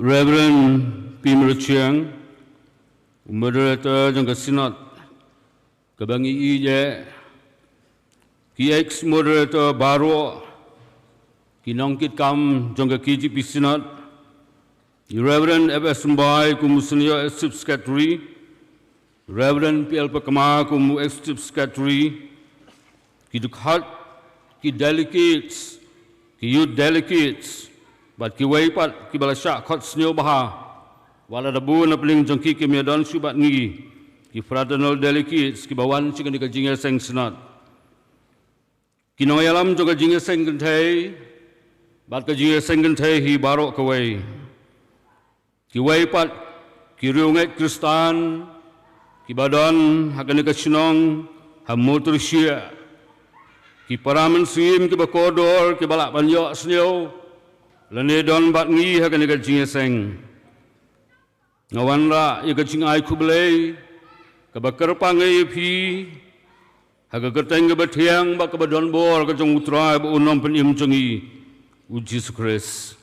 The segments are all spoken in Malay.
Reverend Pim Chiang, moderator trong cái synod, các bạn ý về, ki ex moderator baru, ki nongkit kam trong cái KGP synod, Reverend F.S. Mbai kumu senior executive secretary, Reverend P.L. Pakama kumu executive secretary, ki dukhat, ki delegates, ki youth delegates, bat ki waipat ki balasyak khot senior baha, wala dabu na peling jangki ki miadon subat ngi, ki fraternal delegates, ki bawan cikan di kajingnya seng senat. Ki noyalam jangka jingnya seng gentai, bat kajingnya seng gentai hi barok kawai. Ki waipat, ki riunget Kristan, ki badan hakan ka sinong hamotor sia, ki paramen sim ki bakodor ki balak banyak senior, lane don bat ngi hakan ka jingnya seng. Ngawan ra ya ka jingai kublai, ka bakar pangai pi, haga kerteng ka bathiang ba ka badon bor ka jong utrai ba unom penim jongi uji sukres.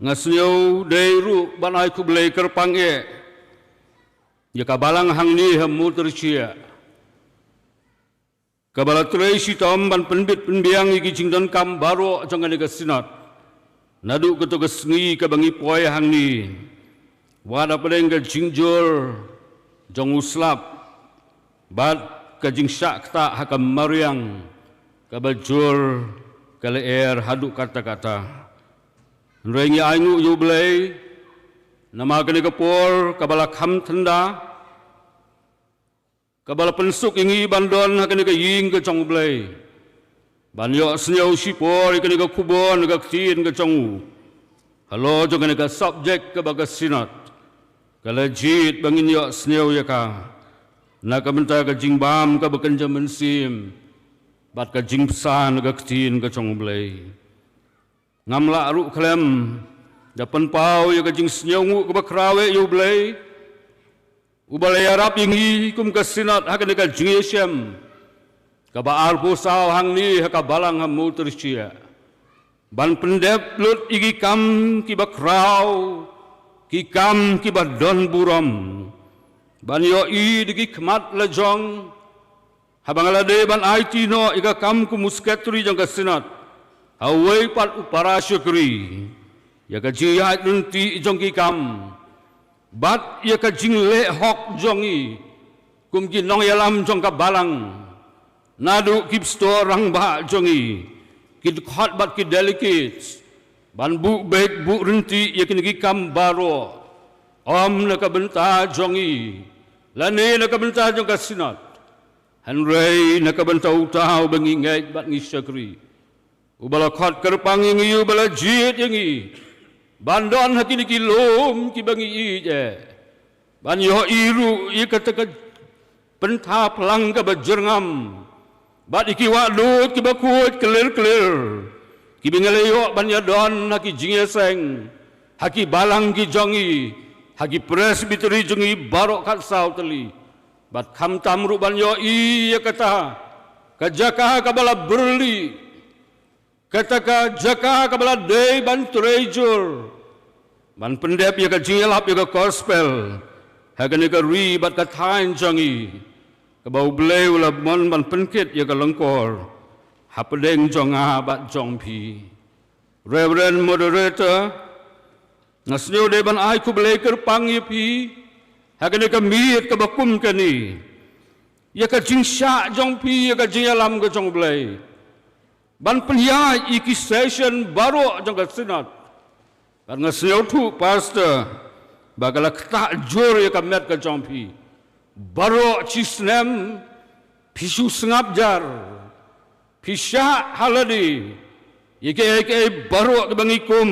Ngasnyo deiru banai kublai kerpange, ya ka balang hangni hamu tersia. Ka balatrei sitom ban penbit penbiang iki jingdon kam baro jangan ka sinat. Nadu ka to ka sngi ka bangi poi hangni. Wada pedeng ka jingjur jong uslap. Bat ka jingsyak ta hakam mariang ka bajur ka leer haduk kata-kata. Rengi aingu yublei nama kene kapor kabala kham thanda kabala pensuk ingi bandon kene ka ying ka chong blei banyo snyau sipor kene ka kubon ka tin ka chong halo jo kene ka subject ka baga sinat kala jit bangin yo snyau ya ka na ka benta ka jingbam ka bakanja mensim bat ka jingsan ka tin ka chong blei ngamla aru klem dapan pau ya kajing senyongu ke bakrawe yu blai ubalai arab ingi kum ka sinat hakan ka jingyesem ka ba arpo saw hangni haka balang hamu tersia ban pendep lut igi kam ki bakraw ki kam ki badon buram ban yo i digi khmat lajong habangala de ban IT no iga kam ku musketri jang ka sinat awai pat upara syukri ya ka jiyat nunti jongki kam bat ya ka jingle hok jongi kum ki nong yalam jong ka balang nadu kip sto rang ba jongi ki khot bat ki delegates ban bu baik bu renti ya ki kam baro om na ka benta jongi lane na ka benta jong ka sinat hanrei na ka benta utau bangi ngai bat ngi syukri ubala khot kerpang ingi ubala jit ingi bandon hakini ki lom ki bangi i je ban yo iru i kata pentha pelang ka bajrngam bat iki wa lut ki bakut clear ki bingale yo ban ya don haki jingya seng haki balang ki jongi haki presbytery jongi barok kat sau teli bat kham tamru ban yo i kata kajaka ka bala berli katakan jaka kabala day ban treasure ban pendep ya ka jilap ya ka gospel hagan ka ri bat ka thain jangi ka bau blei ula mon ban penkit ya ka lengkor hapdeng jonga bat jongpi reverend moderator ngasnyo de ban ai ku blei ker pangipi hagan ka miet ka bakum kani ya ka jingsha jongpi ya ka jialam ka jong blei ban pelia iki session baru jangka sinat karena seutu pastor bagala tak jor ya kamet ka jompi baru cisnem pisu sengap jar pisah haladi ike baru kebangikum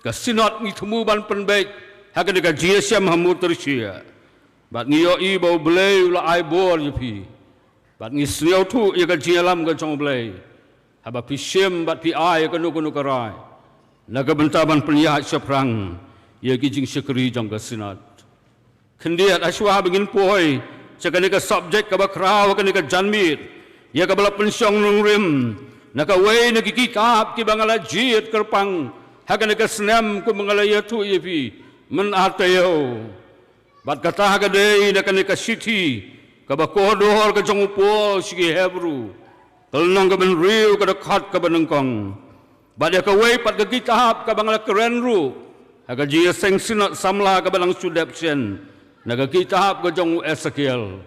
ka sinat ngitemu ban penbaik hakan ka GSM hamu tersia bat ngiyo i bau belai ula ai bor yepi bat ngisniau tu ya ka jialam ka jong belai haba pisim bat pi ai ka nu karai naga bentaban penlihat seprang ya kijing sekeri jong ka sinat kendiat aswa begin poi sekali ka subjek ka bakraw ka ni ka janmit ya ka bala pensyong nungrim naka way nagikitab ki bangala jit kerpang hakan ka senam ku mengalaya tu yepi men atayo bat kata gade ina kan ka city ka ba kodor ka jong po sigi Hebrew telnong ka ben riu ka dekat ka benengkong bat ya ka wei pat ka kitab ka bangla keren ru haga ji seng sinat samla ka balang sudap sen naga kitab ka jong Ezekiel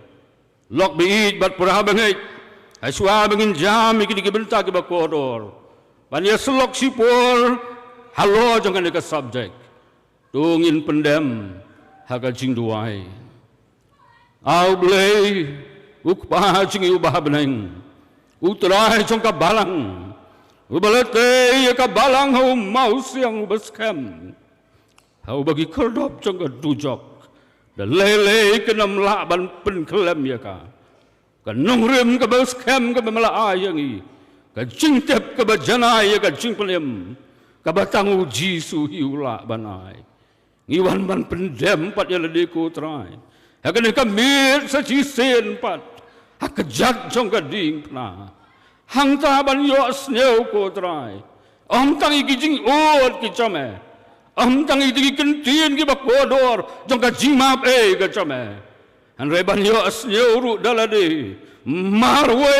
lok bi bat pura bangai aswa bangin jam iki dibenta ka ba kodor ban ya selok sipol halo jangan ka subject tungin pendem haga jing duai au blei ukpa jing ubah beneng utrai jong ka balang ubalate ka balang hau mau siang ubaskem hau bagi kerdop jong ka dujok dan lele ke nam la ban pen kelem ya ka nongrem ka baskem ka mala ayangi ka jing tep ka bajana ya ka jing pelem kabatang uji suhi ula banai ngiwan ban pendem pat ya ledeko trai hakan ka mir sa chi sen pat hakajat jong ka ding na hang ta ban yo sneu ko trai om tang iki jing ot ki chame om tang iki kentien ki bakodor jong ka jing map ka chame han re ban yo sneu ru dalade marwe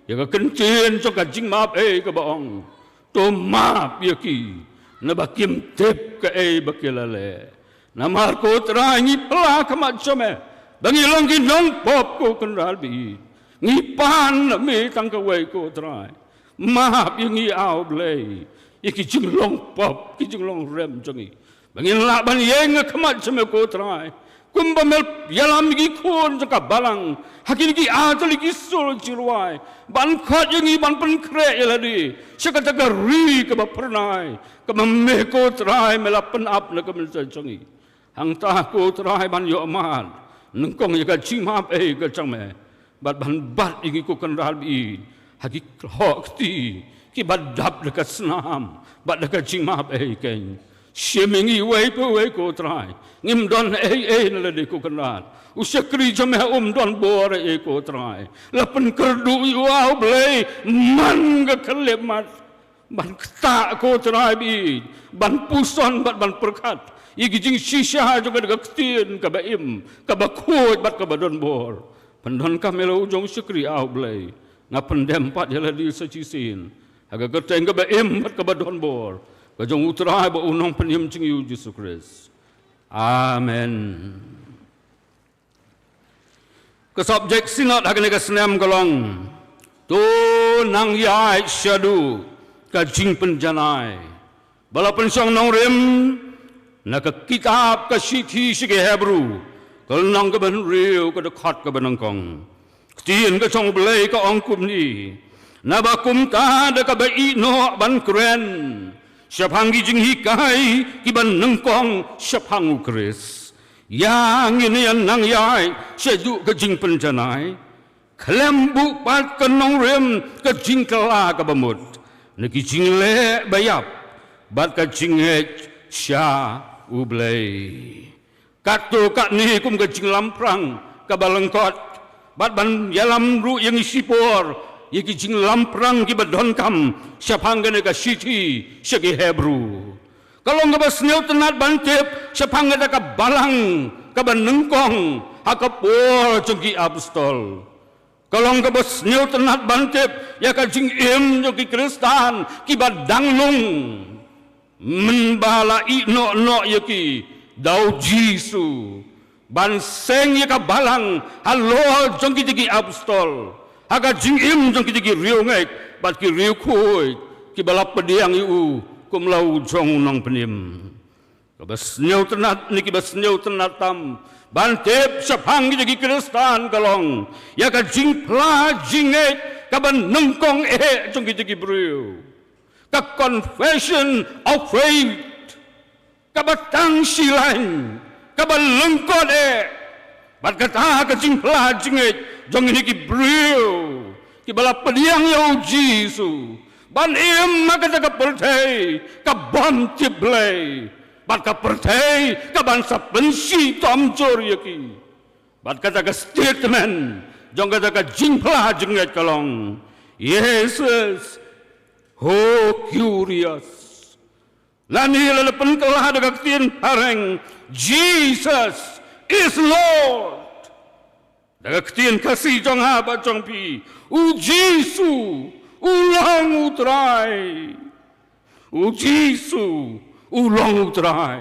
ya ka kentien jong ka jing map ka baong to map yaki na bakim tep ka bakilale na marko trangi pla kamat chome bangi longi nong pop ko kenal bi ngi pan na me tang ka wei ko trai map yangi au blei yaki jing long pop ki jing long rem jongi bangi la ban yeng kamat chome ko trai kumbamel yalam gi kon jaka balang hakin gi atali gi sol jirwai ban khat yangi ban pen kre yaladi sakata ka ri ka pernai ka me ko trai mela pen ap na ka mel changi hang ta ko trai ban yo man nengkong ya ka chima ka changme bat ban bat igi ko kendal bi hagi hok ti ki bat dap ka snam bat ka chima ken Shemingi wei po wei ko trai ngim don na le de ko kanal usakri jame don bor ko trai lapen kerdu wow blei man ga kelemat ban ta ko trai bi ban puson ban perkat igi jing shisha juga ga ktin ka baim ka bakut bat ka badon bor pendon kamelo jong sakri au blei ngapen dempat yala di sacisin aga gerteng ka baim bat ka badon bor kajong utrai ba unong penim cing yu Jesus Christ. Amen. Ke subjek sinat hakan ka senam kolong. Tu nang yai syadu ka jing penjanai. Bala pensong nong rem na ka kitab ka sithi sige Hebrew. Kal nang ka ban riu ka dekat ka banangkong. Tien ka chong belai ka ongkum ni. Na ba kum ta da ka ba ino ban kren. Siapang gijing hikai kiban nengkong siapang ukris yang ini yang nang yai sejuk kejing penjanai kelembu pat kenong rem kejing kela kabamut neki jing le bayap bat kejing sya ublei kato kat ni kum kejing lamprang kabalengkot bat ban yalam ru yang isipor yaki jing lamprang ki badon kam siapang ka city segi Hebrew kalau ngabas neu tenat bantep siapang ka balang ka banengkong hakapor jengki apostol kalau ngabas neu tenat bantep ya ka jing im joki Kristan ki badanglung menbala ino no yaki dau Jisu ban seng ya ka balang halo jengki apostol aga jing im jong ki riu ngai bat ki riu khoi ki balap pediang yu kum lau jong nong penim ka bas nyau tenat niki bas nyau tenat tam ban tep sapang ki Kristan kalong ya ka jing pla jing ngai ka ban nengkong jong ki riu ka confession of faith ka batang silan ka ban lengkot bat kata ka jing pla jing ngai jong ini ki brio ki balap pediang yau Jisu ban im maka ka pertai ka bom tiblei bat ka pertai ka ban sa pensi tom jor yaki bat kata ka statement jong kata ka jing pla jenget kalong Jesus oh curious Lani lelepan kelah dekat tien pareng Jesus is Lord. Dekat tien kasih jong haba jong pi. Jisu ulang utrai. Jisu ulang utrai.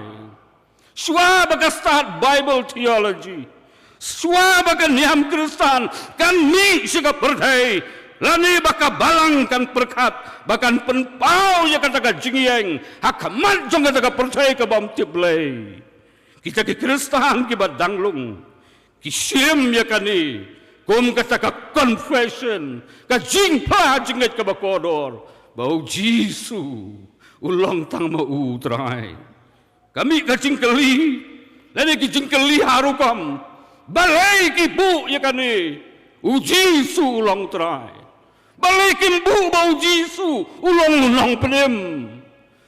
Swa baga start Bible theology. Swa baga niam Kristen kan mi siga pertai. Lani baka balang kan perkat bakan penpau ya kata jingyeng hakamat jong kata percaya ke bom tiblay kita ke Kristen ki badanglung ki sim ya kani kum kata confession ka jingpa jinget ke bakodor bau Jisu ulang tang mau utrai kami ka jingkeli lani ki jingkeli harukam balai ki bu ya kani Jisu ulang utrai balikin bu bau Jisu ulong penem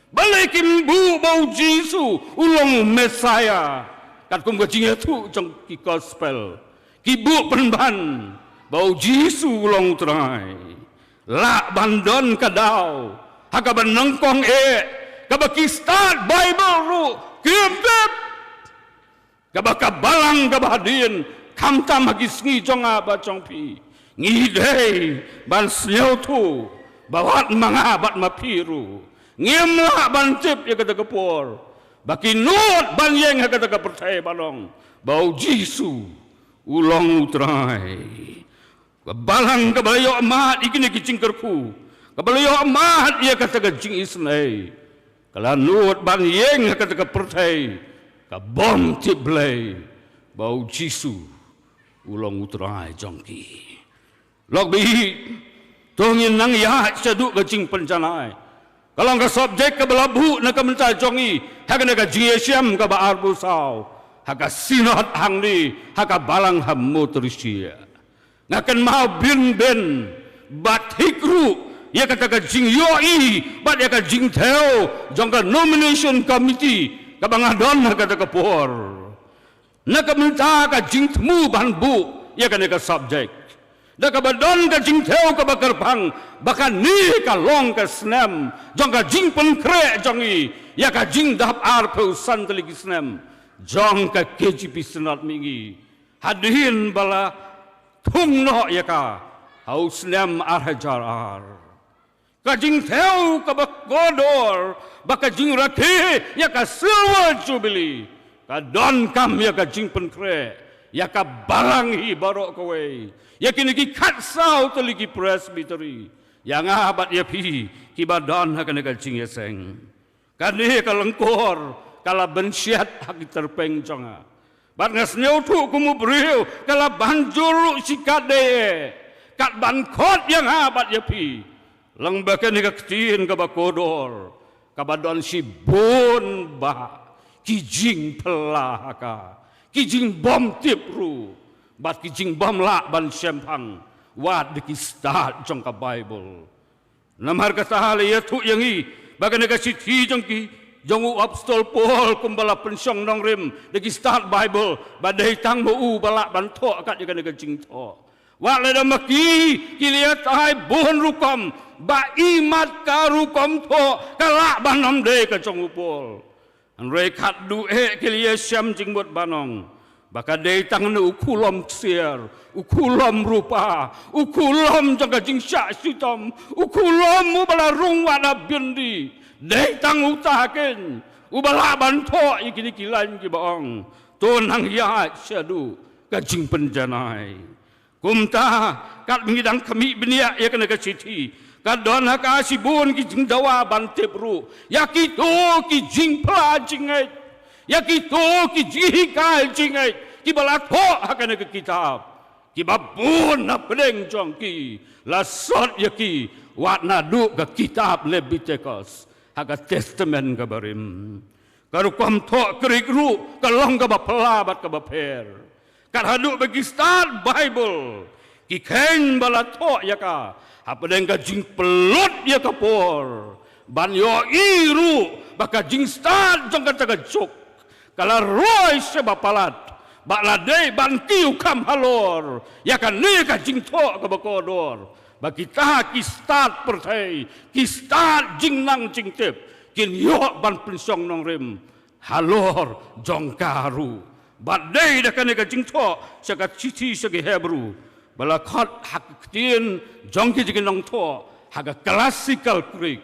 balikin bu bau Jisu ulong Mesaya kat kum kecingnya tu jong ki gospel ki bu penban bau Jisu ulong terai lak bandon kadau haka benengkong kabaki start Bible ru kimpep kabaka balang kabahadin kamtam hagi sngi jong aba jong pi ngidei ban snyau tu bawat mangabat mapiru ngimla ban tip ya kata kepor baki nut ban yeng ya kata percaya balong bau Jisu ulong utrai kebalang kebalayo amat ikini kicingkerku kebalayo amat ya kata kecing isnai kalau nut ban yeng ya kata percaya kabom tip blay bau Jisu ulong utrai jongki log bi tongin nang ya seduk kecing pencanai kalau ka subjek ke belabu nak mental jongi haga ka jiesiam ka ba arbusau haga sinot hangni haga balang hammo terisia ngakan mau bin bat hikru ya kata ka jing yoi bat ya ka jing theo jong ka nomination committee ka bangadon kata ka por nak mental ka jing temu banbu ya kan ka subjek dah kabadon ka jing theo ka bakar pang bakan ni ka long ka snem jong ka jing pen kre jongi ya ka jing dap ar pe san teligi snem jong ka KGP senat mingi hadihin bala thung no ya ka au snem ar hajar ar ka jing theo ka bakodor baka jing rakhe ya ka silver jubilee ka don kam ya ka jing pen kre ya ka barangi barok kowe ya kini ki katsau teligi presbytery yang abat ya pi ki badan hakan ka jing yeseng kani ka lengkor kala bensiat hak terpeng jonga bat ngas nyau tu kumu breu kala banjuru sikade kat ban khot yang abat ya pi leng bakan ka ktin ka bakodor ka badan si bon ba ki jing pelaka kijing bom tipru bat kijing bom la ban sempang wat diki start jong ka Bible namar kata hal ya tu yang i bagana ka sithi jong ki jong apostol Paul kumbala pensyong nong rim diki start Bible badai tang mo bala ban tho kat ya ka jing tho wa la da maki kiliat ai bon rukom ba imat ka rukom tho kala ban nom de ka jong Paul rekat du kilia syam jingbot banong baka dei tang nu ukulom sier ukulom rupa ukulom jaga jing sya sitom ukulom mu bala rung wada bindi dei tang utaken ubala banto ikini kilan ki baong tonang ya syadu ka jing penjanai kumta kat ngidang kami benia ya kena ka citi kadon haka sibun ki jing dawa bante bru yakito ki jing pla jingai yakito ki jihikal jingai ki balatho haka ne kitab ki babun na pedeng jong ki la sot yaki wat na du ka kitab Leviticus haka testament ka barim karu kom tho krik ru kalong ka bapla bat ka baper kat hadu bagi start Bible ki ken balatho yaka apa dengan jing pelot ya kapor ban yo iru baka jing start jong kata jok kala roy sebapalat bakla dei ban tiu kam halor ya kan ne ka jing tho ka bakodor bagi ta ki start pertai ki start jing nang jing tip kin yo ban pensong nong rem halor jongkaru badai dah kan ka jingtho saka chithi saka Hebrew bala khat hak tien jongki jing nong tho haga classical Greek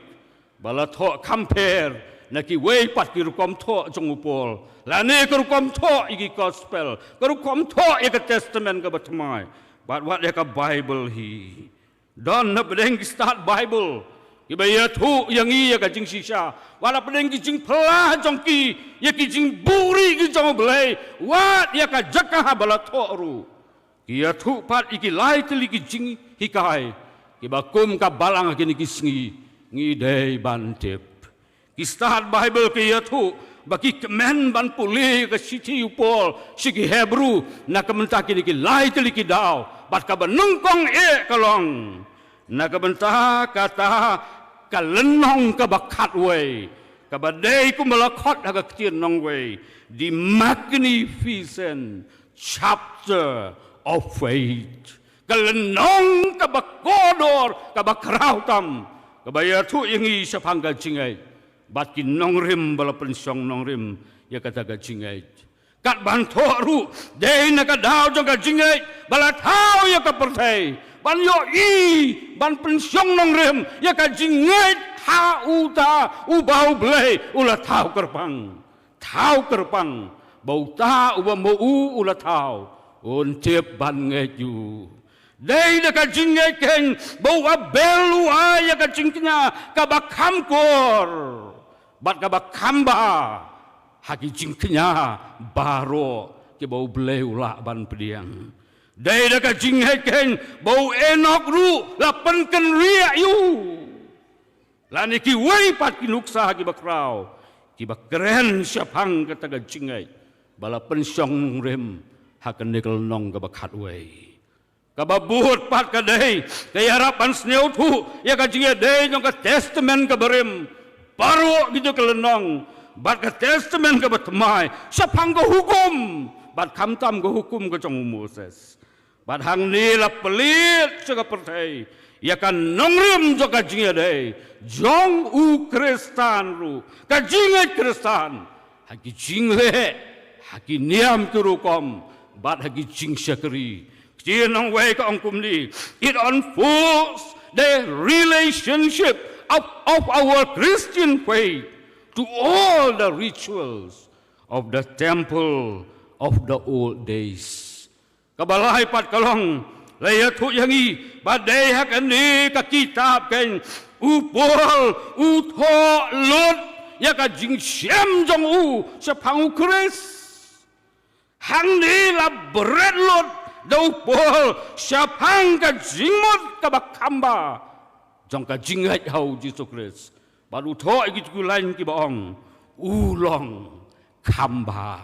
bala tho compare naki way pat ki rukom tho jong upol la ne ka rukom tho igi gospel ka rukom tho ika testament ka batmai but what ka Bible hi don na bedeng start Bible ibaya thu yang i ka jing sisa wala bedeng ki jing plah jong ki ya ki jing buri ki jong blai wat ya ka jakah bala tho ru ki ya thu pat iki lai tli ki jing hikai ki bakum ka balang ki ni ki sngi ngi dei ban tip ki start Bible ki ya thu baki kemen ban puli ke siti upol sigi Hebrew na kementah ki ki lai tli ki dau bat ka benungkong kalong na kementah kata kalenong ka bakat we ka badai ku melakot aga kitien nong we the magnificent chapter of faith kalenong ka bakodor ka bakrautam ka baya tu ingi sapangga jingai bat ki nong rim bala pensong nong rim ya kata ga jingai kat ban thoru dei na ka dau jong ka jingai bala thau ya ka pertai ban yo i ban pensong nong rim ya ka jingai ha uta u bau blai ula thau kerpang bau ta u mo u ula thau on tiep ban nge ju dei na ka jingai ken bau abelu ya ka jingknya ka bakam kor bat ka bakam ba haki jingknya baro ke bau blai ula ban pediang dai da ka jing heken bau enok ru la penken ria yu la ni ki wei pat ki nuksa ki bakrau ki bakren syapang kata ga jingai bala pensong rem hakan nikel nong ka bakat wei ka babut pat ka dei ka harapan sneu thu ya ka jingai dei jong ka testament ka berem baru gitu kelenong bat ka testament ka batmai syapang ka hukum bat kamtam ka hukum ka jong Moses bat hang ni la pelit jaga pertai ya kan nongrim jaga jinga dei jong u kristan ru ka jinga kristan haki jingle haki niam turukom bat haki jing syakri jinong wei ka ongkum ni it unfolds the relationship of our Christian faith to all the rituals of the temple of the old days kabalai pat kalong laya thu yangi badai hak ani ka kitab ken upol utho lot ya ka jing syam jong u sapang kris hang ni la berat lot dau pol sapang ka jingmot ka bakamba jong ka jingat hau Jesus Christ baru tho iki ku lain ki baong ulong kamba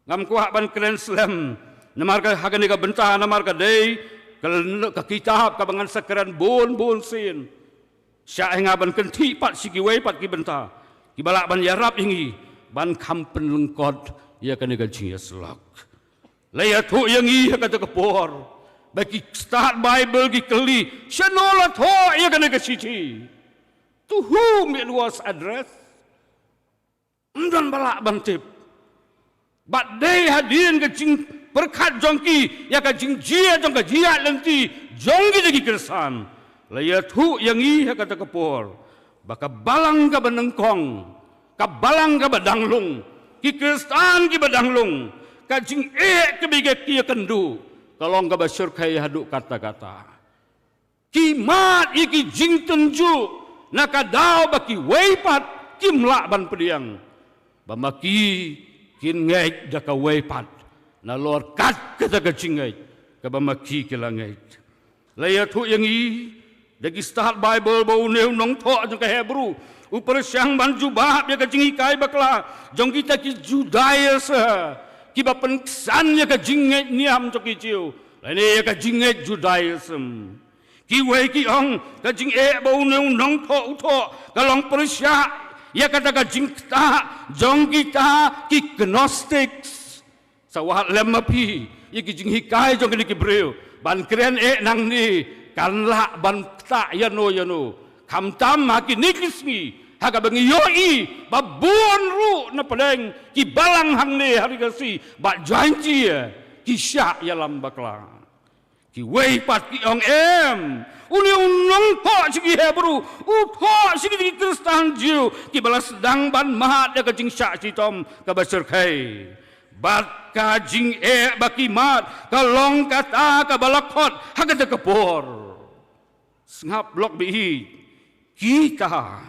ngam ku hak ban kren slam namar ka hagan ka bentah namar ka dei ka kitab ka bangan sakran bon sin sya ngaban kenti pat sigi wei pat ki bentah ki balak ban yarap ingi ban kampen lengkot ya kan ka jinga selak laya thu yang i ka ta kapor bagi start Bible ki keli syanola tho ya kan ka siti to whom it was addressed dan balak bantip but they hadin ka jing berkat jongki ya ka jing jia jong ka jia lenti jongki degi kersan laya thu yang i ha kata kapor baka balang ka benengkong ka balang ka badanglung ki kristan ki badanglung ka jing ke bege ki kendu kalong ka basyur kai haduk kata-kata ki mat iki jing tenju naka dau baki weipat ki mlak ban pediang bamaki kin ngai daka weipat na lor kat kata ka jingai ka bamaki kilangai laya thu yang i dagi start Bible bau neu nong tho jong ka Hebrew upar syang ban jubah ya ka jingi kai bakla jong kita ki Judaism ki ba pensan ya ka jingai niam jong ki chiu lani ya ka jingai Judaism ki wei ki ong ka jing bau neu nong tho ka long persya ya kata ka jing ta jong kita ki Gnostics sawahat lemapi iki jing hikai jong ni kibreu ban kren nang ni kanla ban ta yano kam tam haki nikismi haga bangi yoi babon ru na padeng ki balang hang ne hari kasi ba janji ki syak ya lam bakla ki wei pat ki ong em uni unong po sigi Hebrew u po sigi Kristan Jew ki balas dang ban mahat ya ka jing syak si tom ka basir kai bat ka jing baki mat ka long kata ka balakot haga de kapor ngap blok bi kita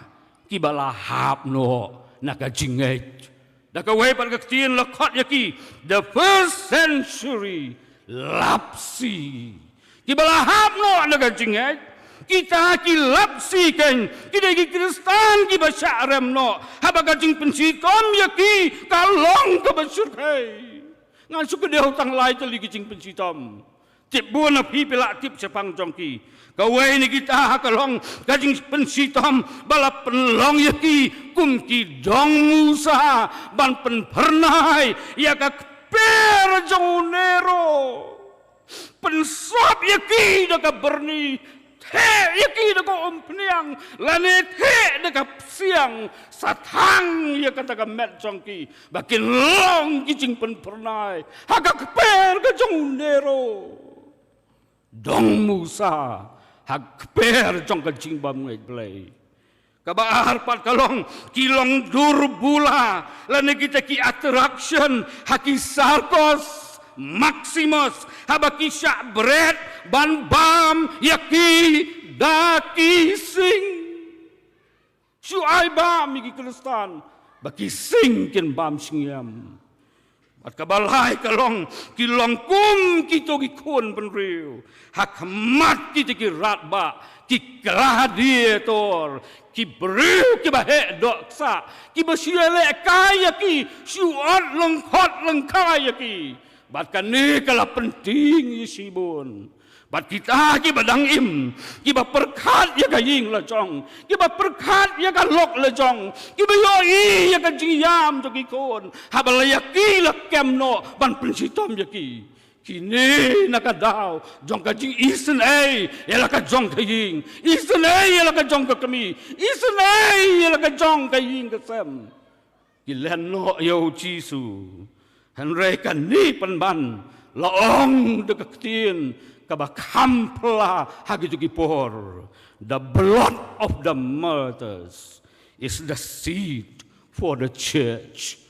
ki bala hap no naka jinget daka wei pan kaktin lakot yaki the first century lapsi ki bala hap no naka jinget kita ki lapsi ken kita ki Kristan ki basyarem no habaga jing pensitom yaki kalong ka basyurkai ngan suka dia hutang lai tali ki jing pensitom tip buan api pelak tip sepang jongki kawai ni kita kalong kajing pensitom balap penlong yaki kumki dong Musa ban pen pernai ya ka per jong nero pensop yaki daka berni te yaki daka ompniang lane te daka siang satang ya kata ka met jongki bakin long kijing pen pernai haka per ka jong nero dong Musa hak per jong kajing bam ngai blai kabar pat kalong kilong durbula lane kita ki attraction haki sarkos Maximus habaki syak bread ban bam yaki daki sing syuai bam iki Kristan baki sing ken bam singyam at kabalay kalong kilong kum kito gikon penriu hak mat kita ki ratba ki gladiator ki briu ki bahe doksa ki basyele kaya ki syuat lengkot lengkaya ki bat kani kala penting isibun bat kita ki badang im ki ba perkat ya ka ying la jong ki ba perkat ya ka lok la jong ki ba yo i ya ka jiyam to ki kon habala ya ki la kem no ban pensitom ya ki kini nak daw jong ka jing isen ai ya la ka jong ka ying isen ai ya la ka jong ka kami isen ai ya la ka jong ka ying ka sem ki len no yo jisu han re kan ni pan ban laong de ka tin kabakampla hagi por the blood of the martyrs is the seed for the church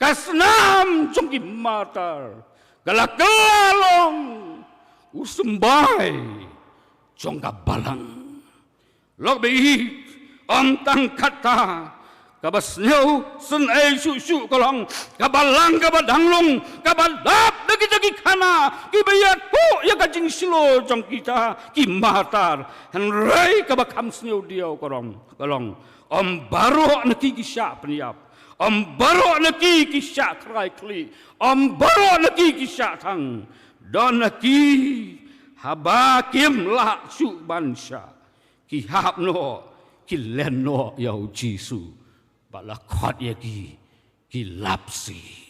kasnam jongki martyr galakalong usumbai jongka balang lok bi tang kata kabasnyo sun ai su kolong kabalang kabadanglong kabadap dagi kana kibayat po ya kajing silo jong kita ki matar han rai kabakam snyo diaw kolong baro na ki kisya peniap baro na ki kisya krai kli baro na ki kisya thang don na ki habakim la su bansha ki hapno ki lenno yau jisu balakot yaki kilapsi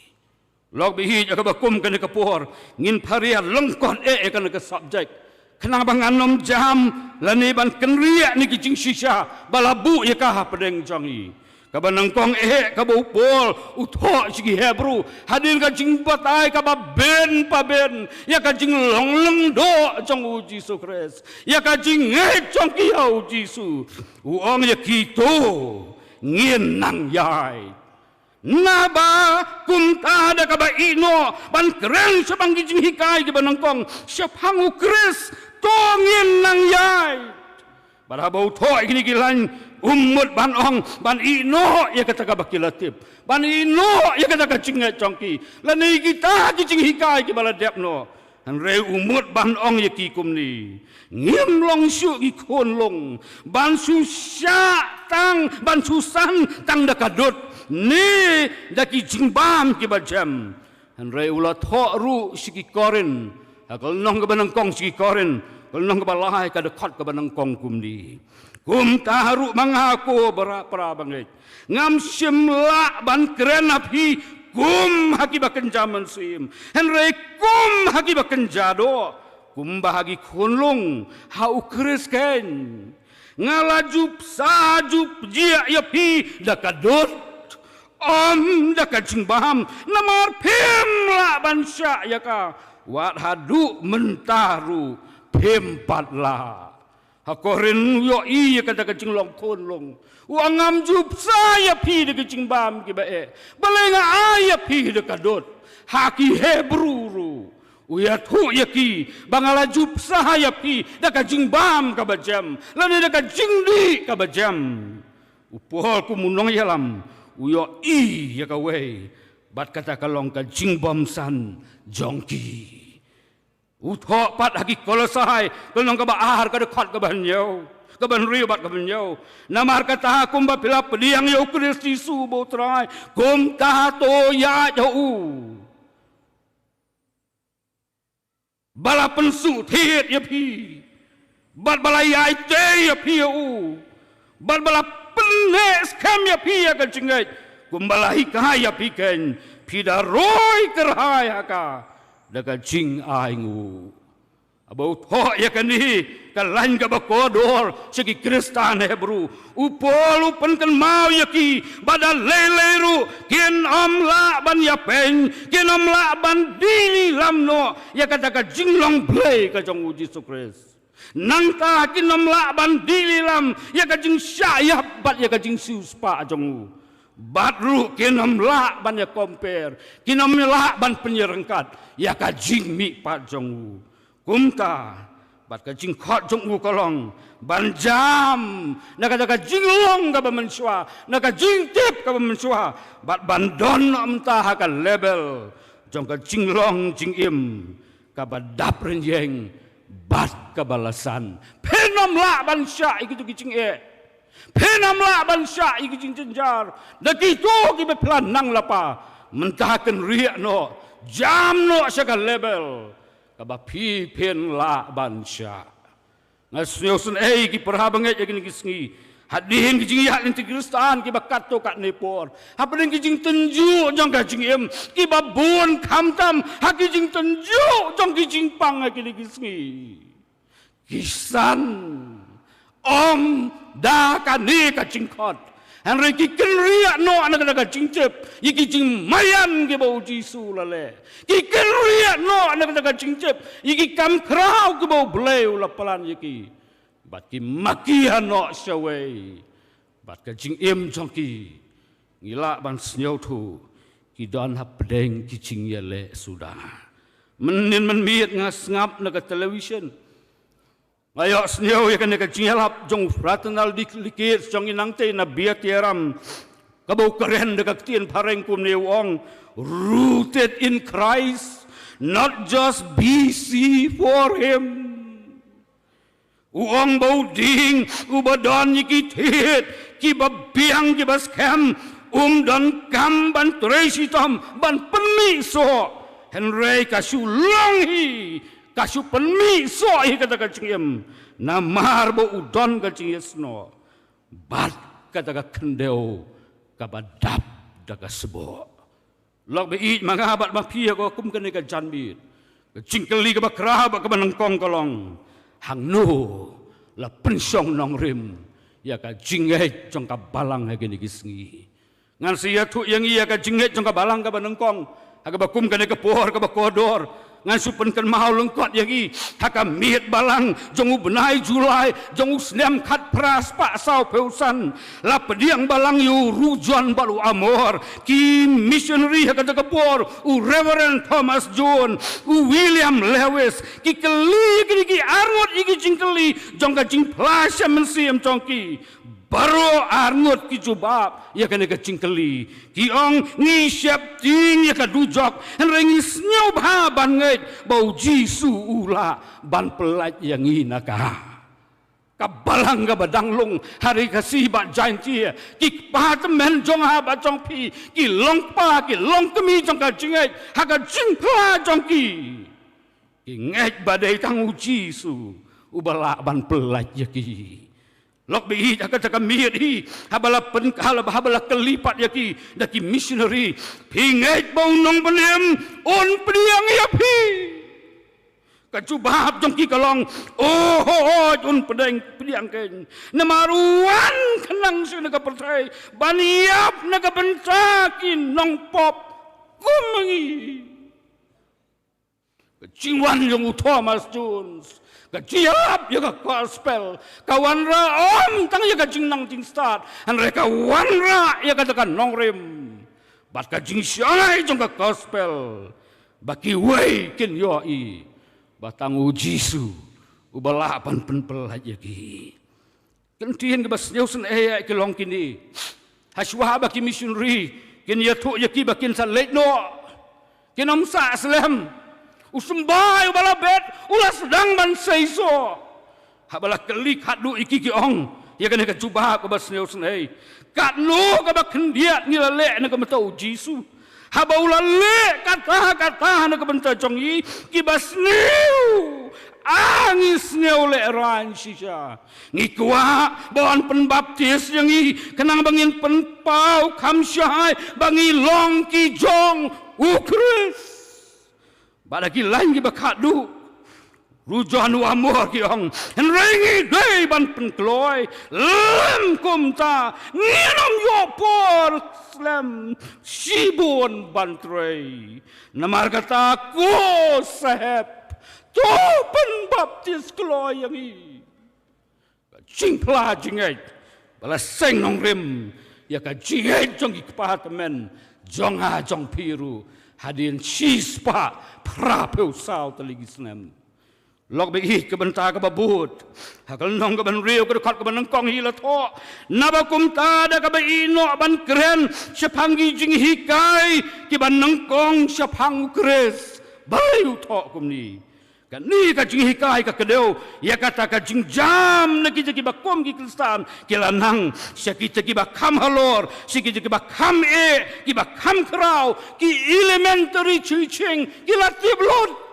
log bihi jaga bakum kana kapor ngin pharia lengkot kana ka subject kena banganom jam lani ban kenria ni kijing shisha balabu yaka pedeng jongi kabanang kong kabu pol utho sigi Hebrew hadir ka jing batai ka ben paben ya ka jing longleng do jong u Jisu Kris ya ka jing jong ki au Jisu uong yakito ngin nang yai naba kumta da kaba ino ban keren sabang gijing hikai di banangkong siapang ukris to ngin nang yai barabau toy gini gilan umut ban ong ban ino ya kata kaba kilatip ban ino ya kata kacing congki lani kita gijing hikai di baladepno Hanre umut ban ong ye ki kumni ngim long syu ki kon long ban susya tang ban susan tang da kadut ni da ki jingbam ki bajam Hanre ula tho ru siki korin akal nong ka banang kong siki korin kal nong ka balai ka dekat ka banang kong kumni kum taharu mangako bara bangai ngam simla ban keren api kum haki baken jaman sim Henry kum haki baken jado kum bahagi kunlung hau kris ken ngalajup sajup jia ya pi dakadot dakajingbam namar pem la bansya ya ka wat hadu mentaru pem patla hakorin yo iya kata kacing long kon long wangam jup saya pi dakajingbam ki bae balenga aya pi dakadot haki Hebru uyat hu yaki bangala jup sahaya pi dakajingbam kabajam lani dakajingdi kabajam upol ku munong yalam uyo i ya kawai bat kata kalong ka jingbam san jongki utho pat haki kolosai kalong ka baar ka dekat ka banyo ka banrio bat ka banyo namar kata kum ba pila pediang yo kristi su bo trai kum ta to ya jau bala pensu thiet ya pi bat balai te ya pi u bat bala penes kami pia kan cingai kumbalahi kaya piken pida roy kerhaya ka daga jing aingu abau tho ya kan ni kalan ka bakodor segi Kristan Hebru upol upen kan mau yaki badal leleru kin amla ban ya pen kin amla ban dili lamno ya kata ka jinglong play ka jong Yesus Kristus nangta kinam la ban dililam ya kajing syayap bat ya kajing suspa jong bat ru kinam la ban ya compare kinam la ban penyerengkat ya kajing mi pat jong kumta bat kajing khot jong kolong ban jam na kajing long ka mensua na kajing tip ka mensua bat bandon amta ka level jong kajing long jing im ka badap renjeng bat kabalasan penam la ban sya ikitu kicing penam la ban sya ikicing cenjar dakitu ki beplan nang lapa mentahkan riak no jam no syaka level kaba pi pen la ban sya ngasyosun ki perhabangai yakin kisngi hadihin kicing ya linti Kristan ki bakat to kat nepor hapen kicing tenju jong kicing em ki babun kamtam hakicing tenju jong kicing pang ki kisngi kisan om da kani kacing khot Henry ki kenria no anak kacing cep iki kicing mayan ki bau jisu lale ki kenria no anak kacing cep iki kam krau ki bau bleu lapalan iki bat ki makian no syawai bat kacing em jongki ngila ban snyau tu ki don hap deng kicing yale sudah menin menmiet ngas ngap na television ayo snyau ya kan kacing yalap jong fraternal diklikit jong inang te na biat yaram kabau keren dekat tien pareng kum ne wong rooted in Christ not just BC for him uang bau ding ubadon yiki tit ki babiang ki baskem dan kam ban tresitam ban penmi so Henry kasu longi kasu penmi so hi kata kacing namar bau udon kacing yesno bat kata kendeo kabadap daga sebo lok be mangabat mapia ko kum kene ka janbit kacing keli ka bakrah ba ka banengkong kolong hang no la pensong nong rim ya ka jinget jong ka balang ha gini gisngi ngan sia tu yang ia ka jinget jong ka balang ka banengkong ha ka bakum ka ne ka pohor ka bakodor ngan supen kan mau lengkot yang i ha ka miet balang jong benai julai jong snem khat pras pa sau peusan la pediang balang yu rujon balu amor ki missionary ha ka kapor u Reverend Thomas John u William Lewis ki keli ki arngot iki jingkeli jong ka jing plasya mensiam jongki baru arngot ki jubab ya kan ka jingkeli ki ong ni syap ting ya ka dujok henrengi snyau ba ban ngai bau jisu ula ban pelat yang inaka kabalang ka badanglong hari kasih ba janji ki patemen jong ha ba jong pi ki long pa ki long kemi jong ka jingai ha ka jing pla jong ki ngai badai tang uji su ubala ban pelat ya ki lok bi jaga miet hi habala pen habala kelipat yaki daki missionary pingai bau nong penem on pediang ya pi Kacubahap jong ki kalong oh jun pedang ken namaruan kenang si nagapercay baniap nagabensakin nong pop kumangi kacingwan jong Thomas Jones kaciap ya ka gospel kawan ra om tang ya kacing nang ting start han re kawan ra ya katakan nong rem bat kacing siangai jong ka gospel baki wei kin yo i batang ujisu ubala pan penpel aja ki kentian ke bas nyausen ke long kini haswa baki missionary kin ya tu ya ki bakin salet no kinom sa aslam usumbai ubala bet ulah sedang ban seiso habala kelik hadu iki ki ong ya kan ka cuba ke bas nyausen kat no ka bakin dia ngilale na ka mata ujisu haba ulale kata na kabenta jongi kibas niu angis neule ran shisha ngikwa bon penbaptis yang i kenang bangin penpau kamsyai bangi long ki jong ukris badaki lain ki bakadu rujuan amor ki ong henrengi dei ban penkloy lem kumta nginom yo por slam sibon bantrei namar kata ko sahep to penbaptis kloy yang i jing pla jingai bala seng nong rim ya ka jingai jong ki department jong ha jong piru hadin sispa prapeu sau teligi snem log be ke benta ke babut hakal nong ke ban riu ke dekat ke ban nengkong hila tho nabakum ta da ke ba ino ban kren sepanggi jing hikai ke ban nengkong sepang kres bayu tho kum ni kan ni ka jing hikai ka kedeu ya kata ka jing jam na ki ba kom ki kristan ke lanang seki ki ba kam halor seki ki ba kam ki ba kam krau ki elementary teaching ki latib lot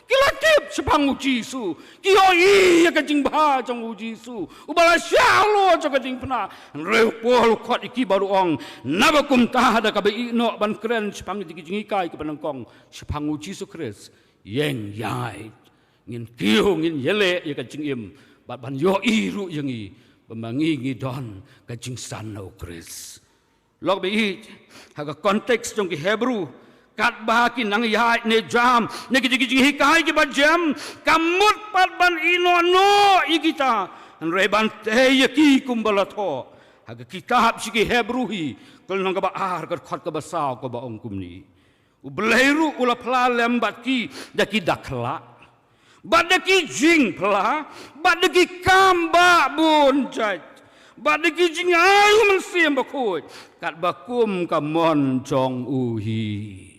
kilatip sepang ujisu kioi ya kajing bah jong ujisu ubala syalo jong kajing pena reu pol kot iki baru ong nabakum ta da ka be no ban kren sepang jing ikai ke panangkong sepang ujisu kres yeng yai ngin kiu ngin yele ya kajing im bat ban yo iru yang i pemangi ngidon kajing sanau kres log be ha ka konteks jong ki hebrew kat bahaki nang yai ne jam ne giji hikai ki bajam kamut pat ban ino no igita reban te yaki kumbala tho haga kitab sigi hebruhi kul nang ba ar ka khot ka basau ka ba ong kumni ubleiru ula pla lembat ki daki dakla badaki jing pla badaki kamba bun jaj badaki jing ayu mensiam bakoi kat bakum kamon jong uhi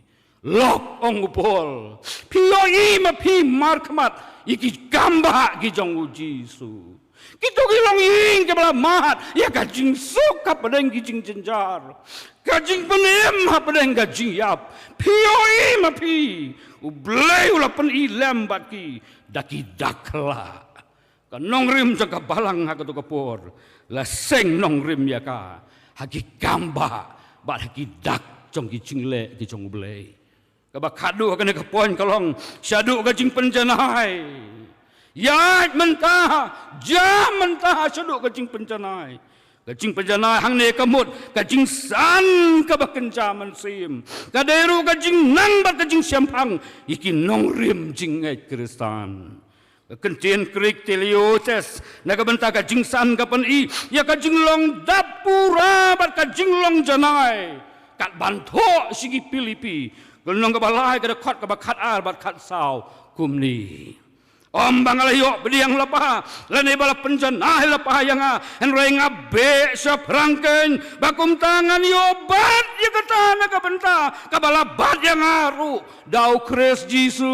lok ong upol pio ma pi markmat iki gamba ki jong ujisu kito gilong ing ke bala mat ya ka jing sok ka padeng ki jing jenjar ka jing penem ha padeng ka jing yap pio ma pi ublei ula pen i lembat ki daki dakla ka nong rim jaka balang ha ka to kapor la seng nong rim ya ka haki gamba ba haki dak jong ki jing le ki jong ublei kabakadu kena kepon kalong syadu kajing penjanai yat mentah jam mentah syadu kajing penjanai hang ne kamut kajing san kabaken jaman sim kaderu kajing nang bat kajing siampang iki nong rim jing ai kristan kentien krik teliotes nagabenta kajing san kapan i ya kajing long dapura bat kajing long janai kat banto sigi pilipi Gunung kebalai kada kot kebakat ar bat kat sau kumni. Om bangalayo bediang lapah lani bala penjanah lapah yang henrei ngabe seprangken bakum tangan yo bat ya kata na kabenta kabala bat yang aru dau kres Jisu.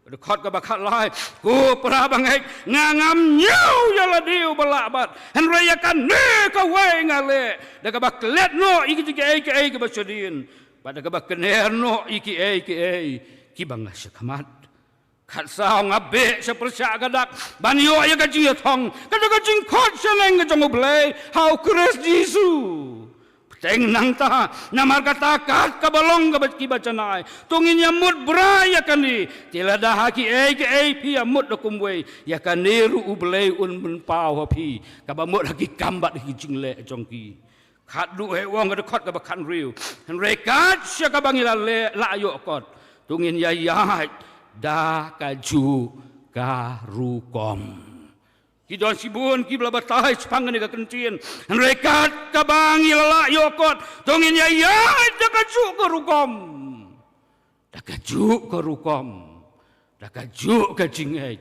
Dekat kebakat lai ku perabangai ngangam nyau jala diu balabat henrei akan ne kawai ngale dekabak let no iki iki kebasadin pada kebak kenerno iki ki bangga sekamat kat sao ngabe sepersa gadak banyo ya gajing thong kada gajing khot seneng jong blai how kres Jisu teng nang ta namar kata kat kabalong ki bacanai tungin yamut brai yakani tilada haki ke pi amut dokumwe yakani ru ublei un mun pau pi kabamut haki kambat hi jingle jongki khat du he wong ga khot ga bakan riu han rekat sya ka bangila le la yo kot tungin ya da kaju karukom Kidon sibun ki bela batai sepangan ga kencien rekat kabangi lala yokot tongin ya da kaju karukom da kaju ka jingai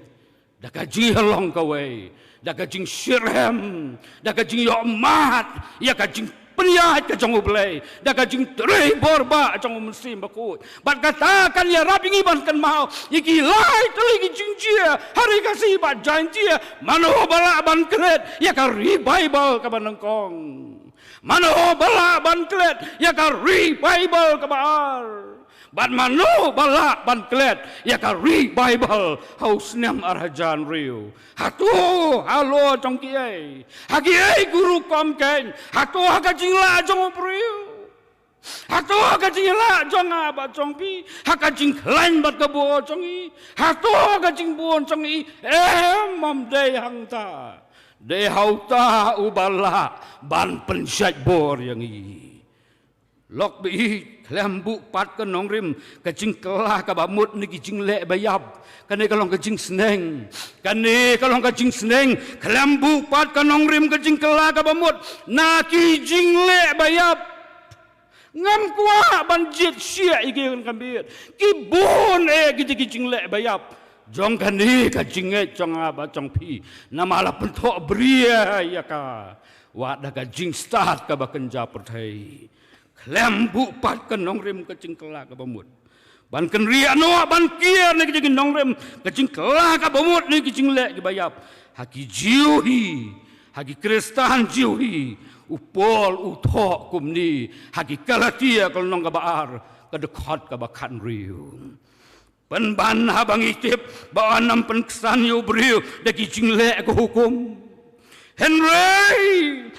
da kaji halong kawe da kajing syirham da kajing yomat ya kajing penyahat ke jong ublei da kajing trei borba jong musim bakut bat katakan ya rabi ngiban kan mau iki lai teligi jingjia hari kasih bat janjia mano bala ban kret ya ka revival ka banengkong mano bala ban kret ya ka revival ka baar ban mano bala ban klet ya ka revival haus nem arhajan riu hatu halo jong kiai hagi guru kom ken hatu haga jingla jong priu hatu haga jingla jong aba jong pi haga jing lain bat ka bo jong i hatu haga jing bon jong i mom dei hang ta dei hau ta ubala ban pensyat bor yang i lok bi lembu pat ke nong rim ke jing kelah ka bamut ni ki jing le bayab kane kalong ke jing seneng kane kalong ke jing seneng lembu pat ke nong rim ke jing kelah ka bamut na ki jing le bayab ngam kwa banjit sia ige kan kambit ki bon ki jing le bayab jong kane ka jing jong aba jong pi nama la pentok bria ya ka wa da ka jing start ka bakenja perthai lembu pat ke nong rim ke cingkela ke bamut ban ken ria no ban kia ne ke nong rim ke cingkela ke bamut ne ke cinglek ke bayap haki jiuhi haki kristan jiuhi upol uthok kumni haki kalatia kal nong ke baar ke dekat ke bakan riu ban ban habang itip ba anam pen kesan yu briu de ke cinglek ke hukum Henry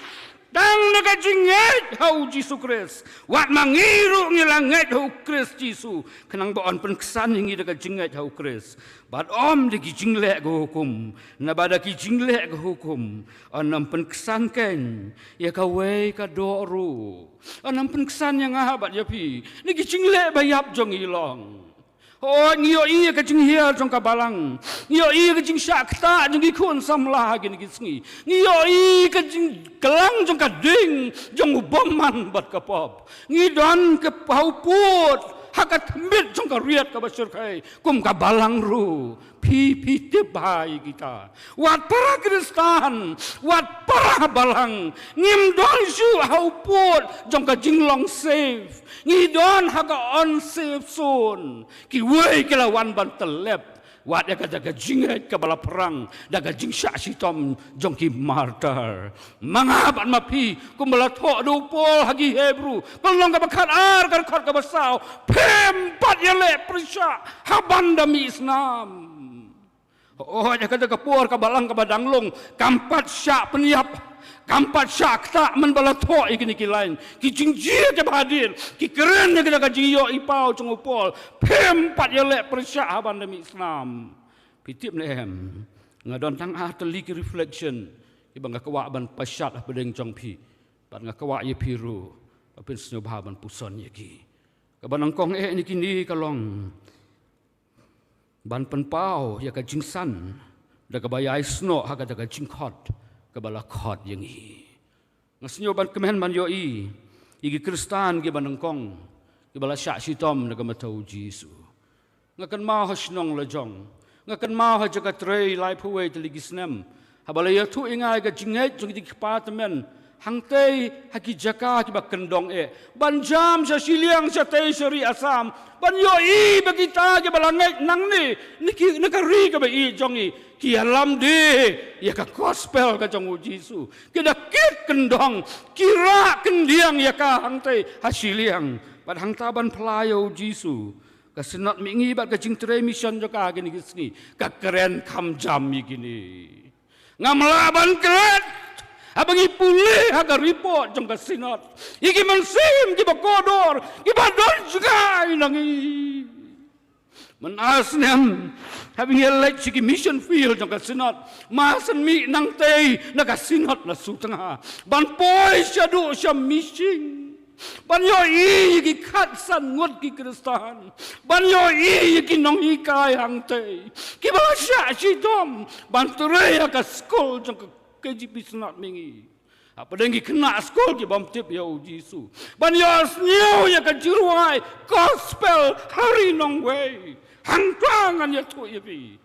Dang naga jinget hau Jisu Kris. Wat mangiru ngilanget hau Kris Jisu. Kenang baon penkesan hingi daga jinget hau Kris. Bad om dagi jinglek ke hukum. Nabada ki jinglek ke hukum. Anam penkesan ken. Ya kawai ka doru. Anam penkesan yang ahabat ya pi. Nigi jinglek bayap jong ilong. Oh, ngiyo iya kecing hiya jong kabalang. Ngiyo iya kecing syakta jong ikun samlah gini kisngi. Ngiyo iya kecing kelang jong kading jong ubaman bat kapop. Ngidon ke pauput hakat mit jong kariat ka basir kai kum kabalang ru. Pi tip bahai kita. Wat para Kristan, wat para balang. Ngimdon su hauput jong kajing long safe. Ngidon haga on safe soon. Ki wei kelawan ban telep. Wat ya kata jinget ke bala perang. Daga jing syak sitom jong ki martyr. Mangabat mapi kumbala tok dupol hagi Hebrew. Pelong ka bakat ar kar ka basau. Pempat ya le prisya haban dami Islam. Oh, dia kata kapur ke balang ke badanglong, kampat syak peniap, kampat syak tak menbala tok ikini kilain, ki jingjir ke bahadir, ki keren dia kata kajiyo ipau cengupol, pempat yelek persyak haban demi Islam. Pitip nehem, ngadon tang teliki reflection, ibang kawak ban pasyat bedeng jongpi, ban kawak ye piru, apin senyubah ban puson ye ki. Kabanangkong ni kini kalong. Ban penpau ya ka jingsan da ka bayai sno ha ka da ka jingkhot ka bala khot yang hi ngasnyo ban kemen man yo i igi kristan gi banengkong ki bala syak sitom da ka matau Jisu ngakan ma hasnong la jong ngakan ma ha jaka trei lai phuwe teligi snem ha bala ya thu ingai ka jinget jong di department hangtei haki jaka ki bakendong ban jam sa siliang sa tei seri asam ban yo i bagi ta ke balangai nang ni niki nakari ke bai jong i ki alam de ya ka gospel ka jong Jisu ke dak kendong kira kendiang ya ka hangtei hasiliang ban hangta ban pelayo Jisu ka senat mingi bat ka jingtre mission joka gini gini ka keren kam jam gini ngamla ban kret Abangi pulih haga report jong ka sinat. Iki mansim ki bakodor, ki badon juga nangi. Menasnem having elect ki mission field jong ka sinat. Masan mi nang tei na ka sinat na sutanga. Ban poi syadu syam missing. Ban yo i ki khat san ngot ki Kristan. Ban yo i ki nong ikai hang tei. Ki ba sya si dom ban ture ka skol jong ka KGP senat mingi. Apa dengi kena skol ki bam tip ya Jisu. Ban yos new ya ka jiruai gospel hari nong way. Hang tangan ya tu ya bi.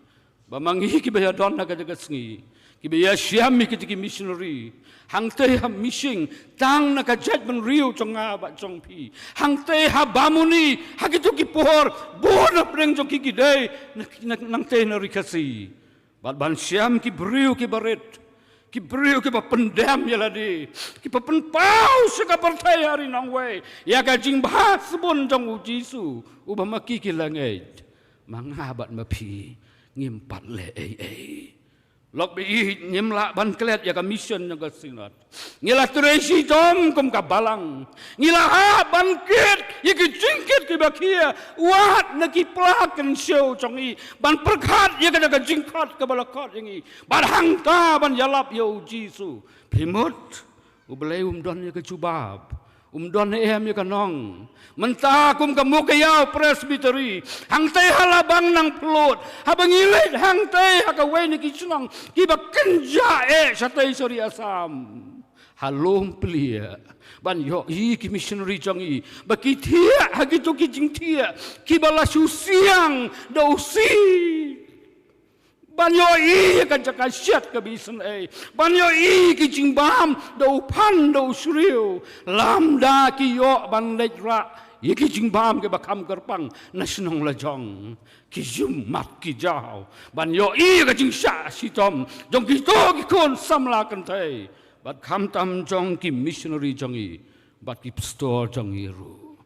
Bamangi ki ba don na ka jaga sngi. Ki ba ya syami ki ki missionary. Hang te ha missing tang na ka judgment riu chong nga ba chong pi. Hang te ha bamuni ha ki tu ki por bona preng chong ki dei nang te na rikasi. Ban syam ki briu ki baret. Ki beriu ki pa pendam ya ladi. Ki pa penpau seka partai hari nang way. Ya ka jing bahas pun jong Jisu. Uba maki ki langit. Mangabat mapi ngimpat le Lok bi nyemla ban klet ya ka mission yang ka sinat. Ngila tresi tom kum ka balang. Ngila ha ban ket ya ki jingkit ki bakia. Wat na ki plaken show chong i. Ban perkat ya ka jingkat ka balakot yang i. Ban hangta ban yalap ya Jisu. Primut ublay don ya ka jubab. Don ya ka nong. Mentakum ka mukayau presbytery. Hang tei halabang nang plot. Habang ilit hang tei haka way ni kisunang. Kiba kenja sa tei sori asam. Halom plia. Ban yo i ki missionary jong i. Baki tia hagito ki jing tia. Kiba lasu siang dau si. Banyo i ka jaka syat ka bisan Banyo i ki jing bam dau pan dau suriu. Lamda ki yo ban lejra. Ye ki jing bam ke bakam gerpang nasionong lajong. Ki jum mat ki jau. Banyo i ka jing sya si tom. Jong ki to ki kon samla kan thai. Bat kam tam jong ki missionary jong i. Bat ki store jong i ru.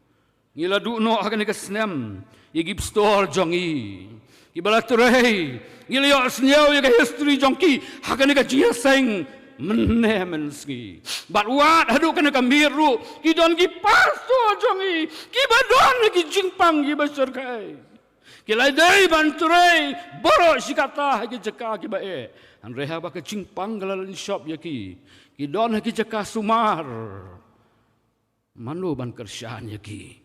Ngila du no akan ka snem. Ye ki store jong i. Ki balaturei. Ngila yo snyau ye ka history jong ki. Hakan ka jia seng. Menemenski. But what hadu kana kamiru ki don ki pasto jongi ki badon ki jingpang ki besar kai. Ki lai dai banturai boro sikata ki jaka ki bae. An reha ba ka jingpang galan shop ya ki. Ki don ki jaka sumar. Manu ban kersyan ya ki.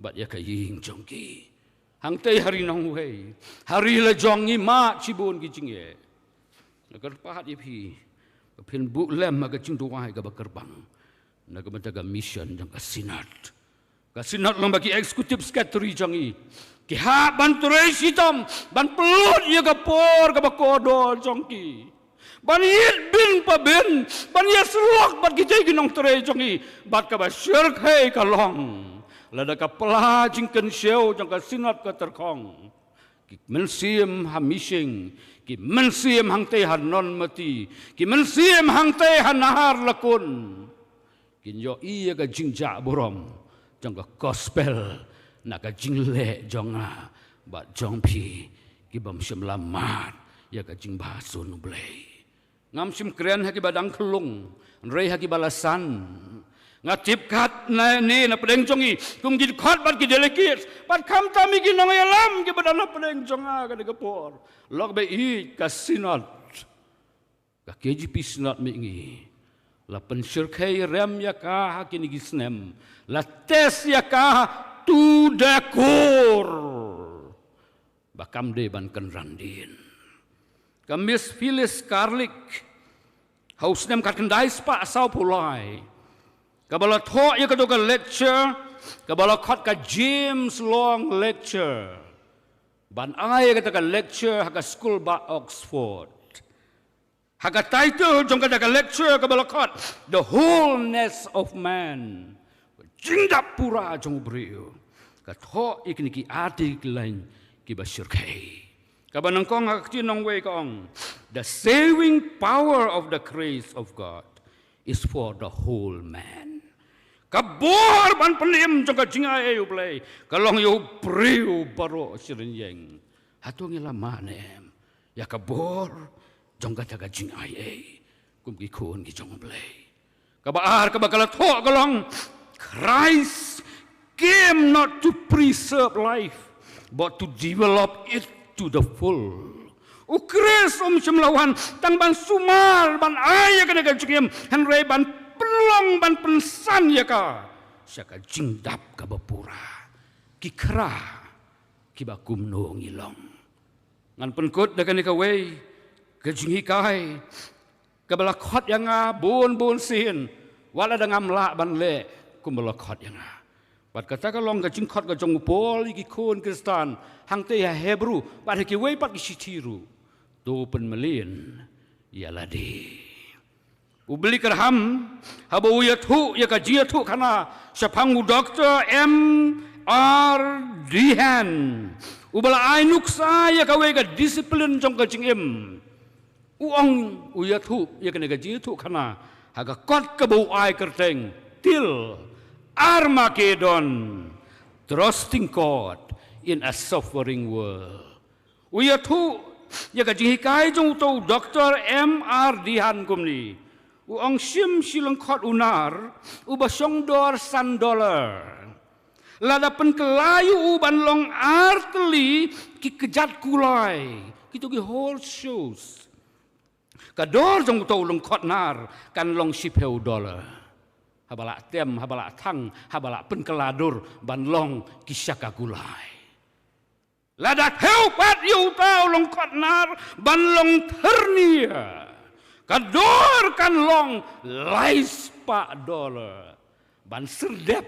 Bat ya ka ying jongki. Hang tei hari nong wei. Hari la jongi ma cibun ki jingye. Nagar pahat ya pi. Pin bu lem aga jing duai ga bakerbang. Naga mentaga mission jang kasinat. Kasinat lang bagi eksekutif sekretari jangi. Ki ha ban turai sitam ban pelut ya ga por ga bakodo jongki. Ban yit bin pa bin ban ya selok bat ki jai ginong turai jangi. Bat ka ba syirk hei ka long. Lada ka pela jing ken syau jang kasinat ka terkong. Ki mensiem ha missing. Ki mensiem hang tei han non mati. Ki mensiem hang tei han nahar lakun. Kin yo iya ka jingja borom. Jong ka gospel. Na ka jingle jonga. Bat jong pi. Ki bam syam lamat. Ya ka jing basun blay. Ngam sim kren haki badang kelung. Rei haki balasan. Ngatip kat na ni na pedeng jongi kum gid khat bat ki delegate bat kam tami ki nong yalam ki badana pedeng jonga ka de kapor lok be i ka sinat ka KGP sinat mi ngi la pensyir kai rem ya ka hakini ki snem la tes ya ka tu dekor bakam de ban kan randin kamis Phyllis Karlik haus nem kat kendai spa asau pulai kabala tho ya ka lecture kabala khat ka James Long lecture ban ai ka lecture ha school ba Oxford ha title jong ka lecture kabala khat the wholeness of man jingda pura jong brio ka tho ikni ki article lain ki basir kai kabanang kong ha tinong we kong the saving power of the grace of God is for the whole man. Kabor ban pelim jong ka jingai eu play. Kalong eu priu baro sirin yeng. Hatu ngila manem. Ya kabor jong ka jingai. kum ki khon ki jong blai ka ba ar ka ba kala tho ka long Christ came not to preserve life but to develop it to the full. Ukris semlawan tang ban sumal ban ay ka ka jing henry ban pelong ban pensan ya ka saka jingdap ka bapura ki kra ki ba kum no ngilong ngan penkut da kan ka wei ka jing kai ka bala khot yang bun sin wala da ngam la ban le kum bala khot yang bat kata ka long ka jing khot ka jong pol ki khon Kristan hang te ya Hebrew bat ki wei pat ki sitiru tu pen melin ya ladi ubeli kerham haba uyatu ya ka jiatu kana sapangu Dr. M.R. Dihan ubala ai nuksa ya ka we ka disiplin jong ka jingim uong uyatu ya ka jiatu kana haga kot ka bau ai kerteng til Armageddon trusting God in a suffering world uyatu ya ka jihikai jong tu Dr. M.R. Dihan kumni uang sim silang khot unar ubasong $100 lada pen kelayu uban long arteli ki kejat kulai kitu ki whole shows kador jong tu long khot nar kan long $10 habala tem habala thang habala pen keladur ban long kisaka kulai lada helpat yu tau long khot nar ban long ternia kador kan long lais $4 ban serdep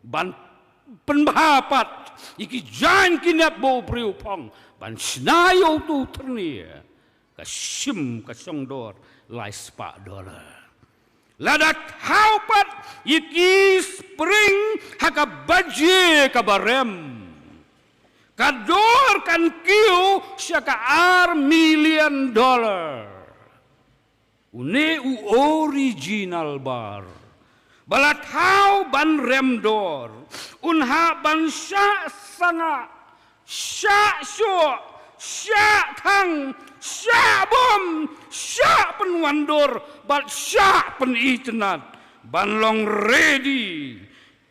ban penbahapat iki jan kinap bo priu pong ban snayo tu ternia kasim kasongdor lais $4 ladat haupat iki spring haka baje kabarem kador kan kiu syaka $1 million une original bar balat hau ban remdor unha ban sya sanga sya syo sya thang sya bom sya penwandor bat sya pen itnat ban long ready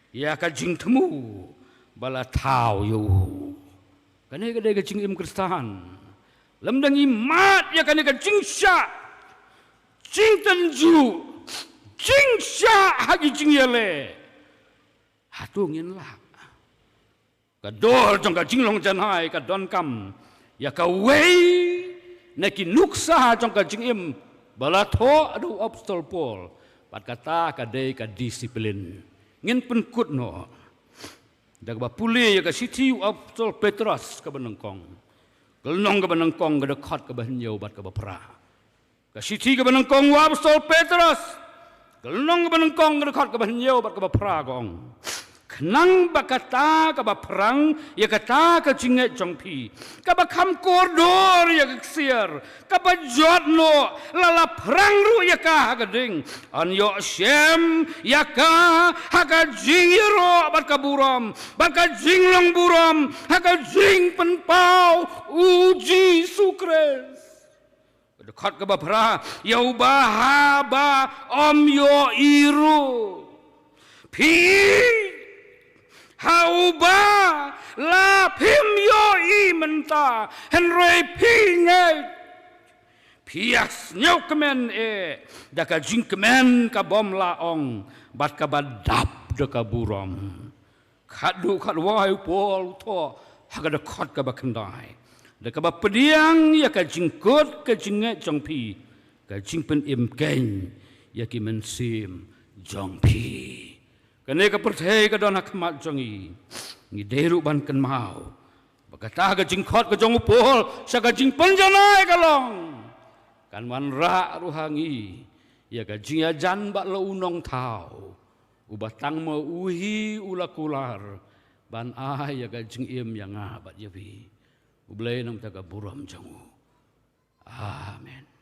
ya ka jing temu balat hau yo kane ka de jing im Kristan lam dang imat ya kane ka jing sya jing tenju jing sya hagi jing yele hatu ngin la ka dor jong ka jing long jan hai ka don kam ya ka wei na ki nuksa jong ka jing im bala tho adu obstol pol pat kata ka de ka disiplin ngin pen kut no dak ba puli ya ka siti obstol Petrus ka benengkong kelnong ka benengkong ka dekat ka bahnyo bat ka bapra ka siti ka benengkong wa obstol Petrus kelnong ka benengkong ka dekat ka bahnyo bat ka bapra gong kenang bakata ka ba perang ya kata ka jinget jongpi ka ba kam koridor ya ksier ka ba jodno lala perang ru ya ka gading an yo shem ya ka haka jingiro bat ka buram bat ka jinglong buram haka jing penpau uji sukres dekat ka ba pra ya ubahaba om yo iru pi hauba la pim yo i menta henry pingai pias nyok kemen da ka jing kemen ka bom la ong bat ka badap da ka buram khadu khadwai pol to haga da khot ka ba kendai da ka ba pediang ya ka jingkut ka jinget jongpi ka jingpen im ken ya ki mensim jongpi kene ka perthai ka don hakmat jongi ngi deru ban kan mau bakata ka jingkhot ka jong pol sa ka jing panjanai ka long kan wan ra ruhangi ya ka jing jan ba lo unong thau ubatang mo uhi ulakular ban ya ka jing im yang bat yabi ublay nam ta ka buram jongu amen.